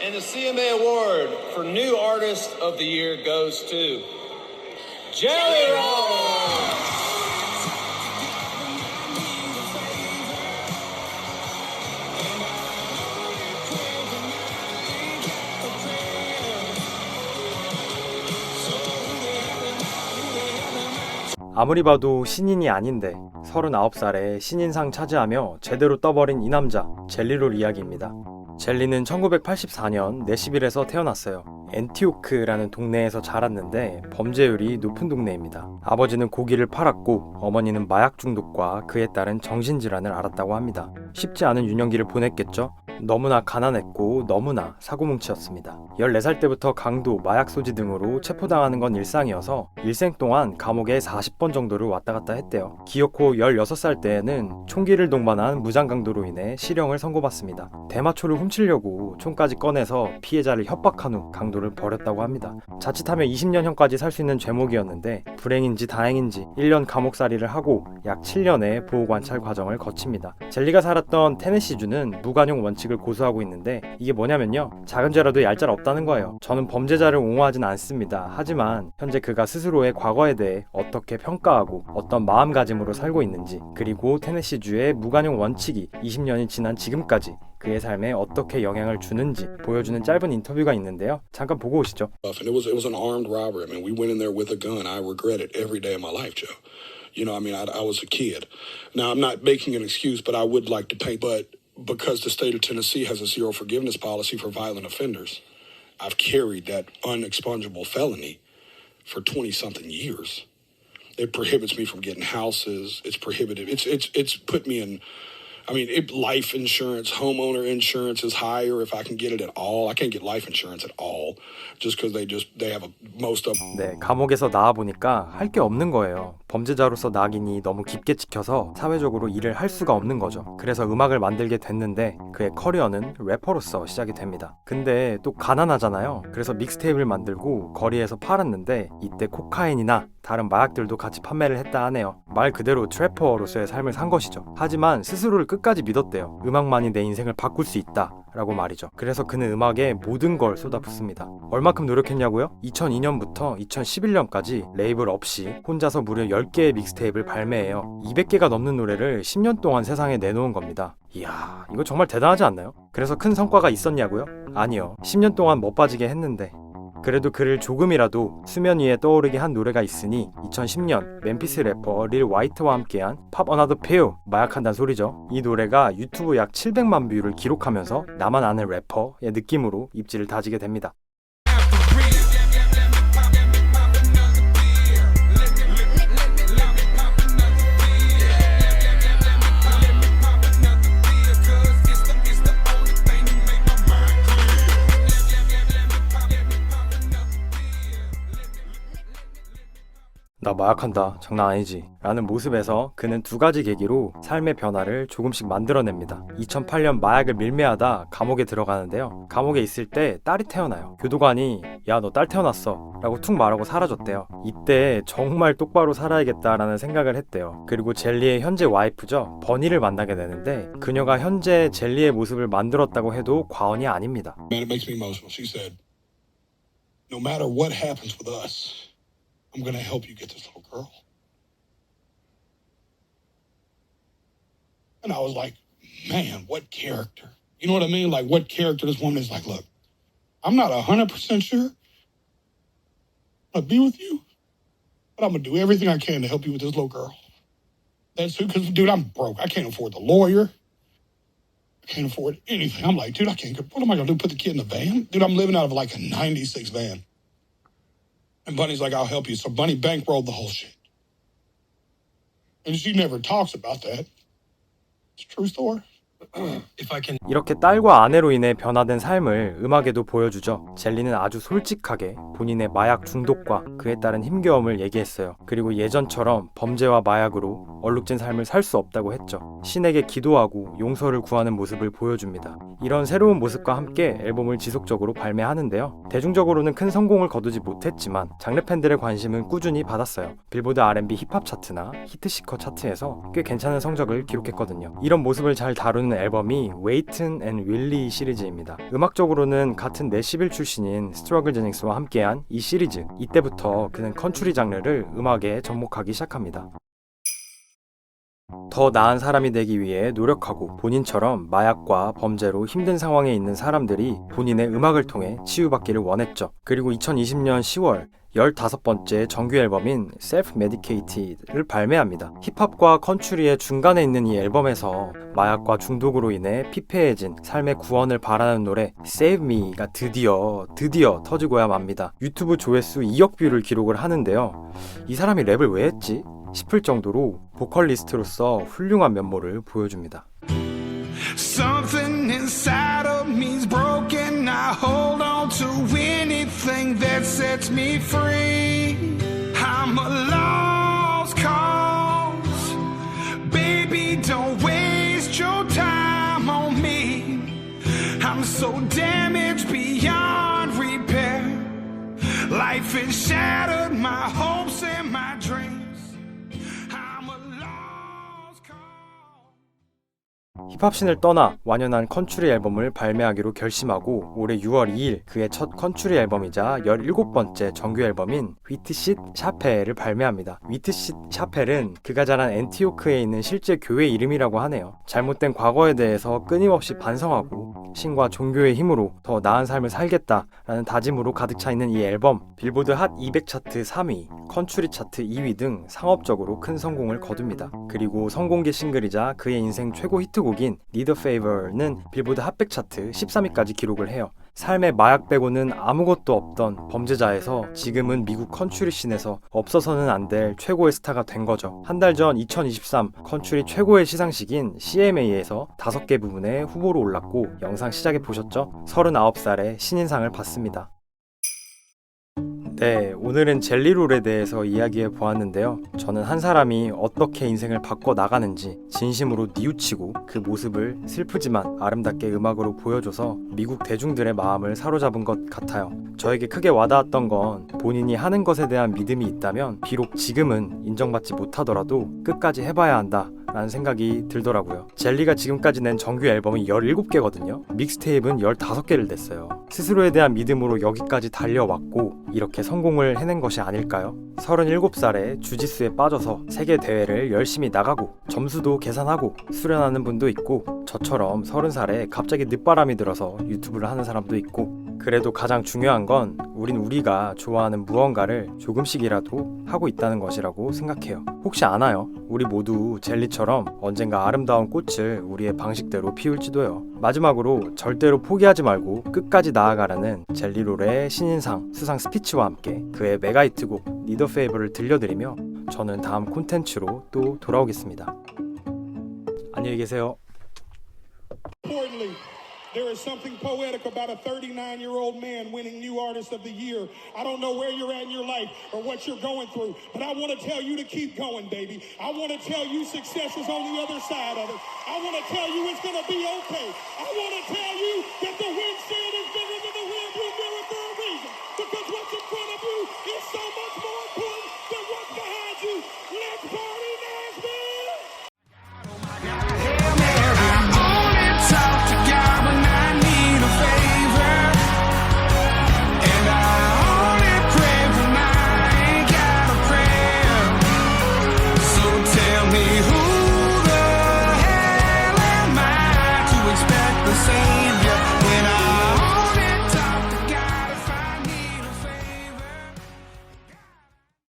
And the CMA Award for New Artist of the Year goes to Jelly Roll! 아무리 봐도 신인이 아닌데 39살에 신인상 차지하며 제대로 떠버린 이 남자, 젤리롤 이야기입니다. 젤리는 1984년 내시빌에서 태어났어요. 앤티오크라는 동네에서 자랐는데 범죄율이 높은 동네입니다. 아버지는 고기를 팔았고 어머니는 마약 중독과 그에 따른 정신질환을 앓았다고 합니다. 쉽지 않은 유년기를 보냈겠죠. 너무나 가난했고 너무나 사고뭉치였습니다. 14살 때부터 강도, 마약 소지 등으로 체포당하는 건 일상이어서 일생 동안 감옥에 40번 정도를 왔다 갔다 했대요. 기어코 16살 때에는 총기를 동반한 무장강도로 인해 실형을 선고받습니다. 대마초를 훔치려고 총까지 꺼내서 피해자를 협박한 후 강도를 벌였다고 합니다. 자칫하면 20년형까지 살 수 있는 죄목이었는데 불행인지 다행인지 1년 감옥살이를 하고 약 7년의 보호관찰 과정을 거칩니다. 젤리가 살았던 테네시주는 무관용 원칙을 고수하고 있는데 이게 뭐냐면요, 작은 죄라도 얄짤 없다는 거예요. 저는 범죄자를 옹호하진 않습니다. 하지만 현재 그가 스스로의 과거에 대해 어떻게 평가하고 어떤 마음가짐으로 살고 있는지, 그리고 테네시주의 무관용 원칙이 20년이 지난 지금까지 그의 삶에 어떻게 영향을 주는지 보여주는 짧은 인터뷰가 있는데요. 잠깐 보고 오시죠. And it was an armed robbery. I mean, we went in there with a gun. I regret it every day of my life, Joe. You know, I mean, I was a kid. Now, I'm not making an excuse, but I would like to paint. But because the state of Tennessee has a zero forgiveness policy for violent offenders, I've carried that unexpungible felony for 20-something years. It prohibits me from getting houses. It's prohibitive. It's put me in. I mean, life insurance, homeowner insurance is higher if I can get it at all. I can't get life insurance at all just because they have most of. 네, 감옥에서 나와 보니까 할 게 없는 거예요. 범죄자로서 낙인이 너무 깊게 찍혀서 사회적으로 일을 할 수가 없는 거죠. 그래서 음악을 만들게 됐는데 그의 커리어는 래퍼로서 시작이 됩니다. 근데 또 가난하잖아요. 그래서 믹스테이프를 만들고 거리에서 팔았는데 이때 코카인이나 다른 마약들도 같이 판매를 했다 하네요. 말 그대로 트래퍼로서의 삶을 산 것이죠. 하지만 스스로를 끝까지 믿었대요. 음악만이 내 인생을 바꿀 수 있다 라고 말이죠. 그래서 그는 음악에 모든 걸 쏟아붓습니다. 얼마큼 노력했냐고요? 2002년부터 2011년까지 레이블 없이 혼자서 무려 10개의 믹스테이프를 발매해요. 200개가 넘는 노래를 10년 동안 세상에 내놓은 겁니다. 이야, 이거 정말 대단하지 않나요? 그래서 큰 성과가 있었냐고요? 아니요. 10년 동안 멋빠지게 했는데 그래도 그를 조금이라도 수면 위에 떠오르게 한 노래가 있으니 2010년 멤피스 래퍼 릴 화이트와 함께한 Pop Another Pill, 마약한다는 소리죠. 이 노래가 유튜브 약 700만 뷰를 기록하면서 나만 아는 래퍼의 느낌으로 입지를 다지게 됩니다. 나 마약한다, 장난 아니지 라는 모습에서 그는 두 가지 계기로 삶의 변화를 조금씩 만들어냅니다. 2008년 마약을 밀매하다 감옥에 들어가는데요. 감옥에 있을 때 딸이 태어나요. 교도관이 야, 너 딸 태어났어 라고 툭 말하고 사라졌대요. 이때 정말 똑바로 살아야겠다라는 생각을 했대요. 그리고 젤리의 현재 와이프죠, 버니를 만나게 되는데 그녀가 현재 젤리의 모습을 만들었다고 해도 과언이 아닙니다. Man, it makes me emotional. She said, "No matter what happens with us, I'm going to help you get this little girl." And I was like, man, what character? You know what I mean? Like, what character this woman is like, look, I'm not 100% sure I'll be with you, but I'm going to do everything I can to help you with this little girl. That's who, because, dude, I'm broke. I can't afford the lawyer. I can't afford anything. I'm like, dude, I can't, what am I going to do? Put the kid in the van? Dude, I'm living out of like a 96 van. And Bunny's like, I'll help you. So Bunny bankrolled the whole shit. And she never talks about that. It's a true story. 이렇게 딸과 아내로 인해 변화된 삶을 음악에도 보여주죠. 젤리는 아주 솔직하게 본인의 마약 중독과 그에 따른 힘겨움을 얘기했어요. 그리고 예전처럼 범죄와 마약으로 얼룩진 삶을 살 수 없다고 했죠. 신에게 기도하고 용서를 구하는 모습을 보여줍니다. 이런 새로운 모습과 함께 앨범을 지속적으로 발매하는데요. 대중적으로는 큰 성공을 거두지 못했지만 장르 팬들의 관심은 꾸준히 받았어요. 빌보드 R&B 힙합 차트나 히트시커 차트에서 꽤 괜찮은 성적을 기록했거든요. 이런 모습을 잘 다루는 부르는 앨범이 웨이튼 앤 윌리 시리즈입니다. 음악적으로는 같은 내시빌 출신인 스트러글 제닉스와 함께한 이 시리즈, 이때부터 그는 컨트리 장르를 음악에 접목하기 시작합니다. 더 나은 사람이 되기 위해 노력하고 본인처럼 마약과 범죄로 힘든 상황에 있는 사람들이 본인의 음악을 통해 치유받기를 원했죠. 그리고 2020년 10월 15번째 정규 앨범인 Self Medicated를 발매합니다. 힙합과 컨츄리의 중간에 있는 이 앨범에서 마약과 중독으로 인해 피폐해진 삶의 구원을 바라는 노래 Save Me가 드디어 터지고야 맙니다. 유튜브 조회수 2억 뷰를 기록을 하는데요. 이 사람이 랩을 왜 했지? 싶을 정도로 보컬리스트로서 훌륭한 면모를 보여줍니다. Something inside of me's broken. I hold on to anything that sets me free. I'm a lost cause. Baby, don't waste your time on me. I'm so damaged beyond repair. Life has shattered my hopes and my dreams. 힙합씬을 떠나 완연한 컨츄리 앨범을 발매하기로 결심하고 올해 6월 2일 그의 첫 컨츄리 앨범이자 17번째 정규 앨범인 위트싯 샤펠을 발매합니다. 위트싯 샤펠은 그가 자란 엔티오크에 있는 실제 교회 이름이라고 하네요. 잘못된 과거에 대해서 끊임없이 반성하고 신과 종교의 힘으로 더 나은 삶을 살겠다라는 다짐으로 가득 차 있는 이 앨범, 빌보드 핫 200 차트 3위, 컨츄리 차트 2위 등 상업적으로 큰 성공을 거둡니다. 그리고 성공기 싱글이자 그의 인생 최고 히트곡인 Need a Favor는 빌보드 핫100 차트 13위까지 기록을 해요. 삶의 마약 빼고는 아무것도 없던 범죄자에서 지금은 미국 컨츄리 씬에서 없어서는 안 될 최고의 스타가 된 거죠. 한 달 전 2023 컨츄리 최고의 시상식인 CMA에서 5개 부문에 후보로 올랐고 영상 시작에 보셨죠? 39살에 신인상을 받습니다. 네, 오늘은 젤리롤에 대해서 이야기해 보았는데요. 저는 한 사람이 어떻게 인생을 바꿔 나가는지 진심으로 뉘우치고 그 모습을 슬프지만 아름답게 음악으로 보여줘서 미국 대중들의 마음을 사로잡은 것 같아요. 저에게 크게 와닿았던 건 본인이 하는 것에 대한 믿음이 있다면 비록 지금은 인정받지 못하더라도 끝까지 해봐야 한다 라는 생각이 들더라고요. 젤리가 지금까지 낸 정규 앨범이 17개거든요. 믹스테이프는 15개를 냈어요. 스스로에 대한 믿음으로 여기까지 달려왔고 이렇게 성공을 해낸 것이 아닐까요? 37살에 주짓수에 빠져서 세계 대회를 열심히 나가고 점수도 계산하고 수련하는 분도 있고 저처럼 30살에 갑자기 늦바람이 들어서 유튜브를 하는 사람도 있고 그래도 가장 중요한 건 우리가 좋아하는 무언가를 조금씩이라도 하고 있다는 것이라고 생각해요. 혹시 아나요? 우리 모두 젤리처럼 언젠가 아름다운 꽃을 우리의 방식대로 피울지도요. 마지막으로 절대로 포기하지 말고 끝까지 나아가라는 젤리롤의 신인상 수상 스피치와 함께 그의 메가히트곡 Need a Favor를 들려드리며 저는 다음 콘텐츠로 또 돌아오겠습니다. 안녕히 계세요. There is something poetic about a 39-year-old man winning New Artist of the Year. I don't know where you're at in your life or what you're going through, but I want to tell you to keep going, baby. I want to tell you success is on the other side of it. I want to tell you it's going to be okay. I want to tell you that the wind's still